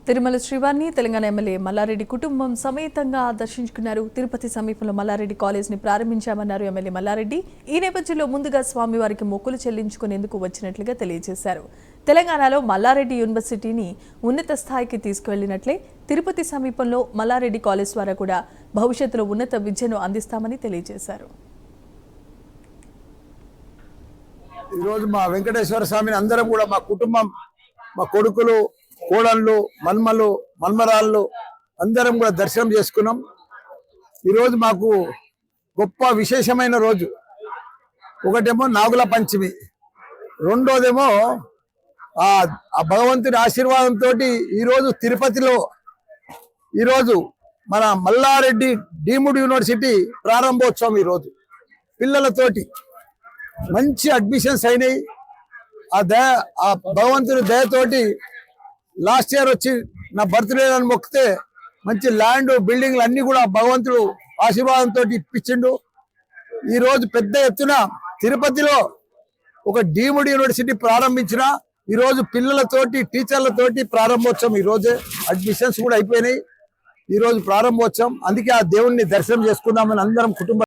తిరుమల శ్రీవారిని తెలంగాణ ఎమ్మెల్యే మల్లారెడ్డి కుటుంబం సమేతంగా దర్శించుకున్నారు. తిరుపతి సమీపంలో మల్లారెడ్డి కాలేజీని ప్రారంభించామన్నారు ఎమ్మెల్యే మల్లారెడ్డి. ఈ నేపథ్యంలో ముందుగా స్వామివారికి మొక్కులు చెల్లించుకునేందుకు వచ్చినట్లుగా తెలియజేశారు. తెలంగాణలో మల్లారెడ్డి యూనివర్సిటీని ఉన్నత స్థాయికి తీసుకువెళ్లినట్లే తిరుపతి సమీపంలో మల్లారెడ్డి కాలేజ్ ద్వారా కూడా భవిష్యత్తులో ఉన్నత విద్యను అందిస్తామని తెలియజేశారు. ఈరోజు మా వెంకటేశ్వర స్వామిని అందరం కూడా మా కుటుంబం, మా కొడుకులు, కోడళ్ళు, మన్మరాళ్ళు అందరం కూడా దర్శనం చేసుకున్నాం. ఈరోజు మాకు గొప్ప విశేషమైన రోజు. ఒకటేమో నాగుల పంచమి, రెండోదేమో ఆ భగవంతుడి ఆశీర్వాదంతో ఈరోజు తిరుపతిలో ఈరోజు మన మల్లారెడ్డి డీమ్డ్ యూనివర్సిటీ ప్రారంభోత్సవం. ఈరోజు పిల్లలతోటి మంచి అడ్మిషన్స్ అయినాయి. ఆ భగవంతుని దయతోటి లాస్ట్ ఇయర్ వచ్చి నా బర్త్డే అని మొక్కితే మంచి ల్యాండ్, బిల్డింగ్లు అన్ని కూడా భగవంతుడు ఆశీర్వాదంతో ఇప్పించిండు. ఈరోజు పెద్ద ఎత్తున తిరుపతిలో ఒక డీమ్డ్ యూనివర్సిటీ ప్రారంభించిన ఈరోజు పిల్లలతోటి, టీచర్లతోటి ప్రారంభోత్సవం. ఈరోజే అడ్మిషన్స్ కూడా అయిపోయినాయి. ఈరోజు ప్రారంభోత్సవం. అందుకే ఆ దేవుణ్ణి దర్శనం చేసుకుందామని అందరం కుటుంబ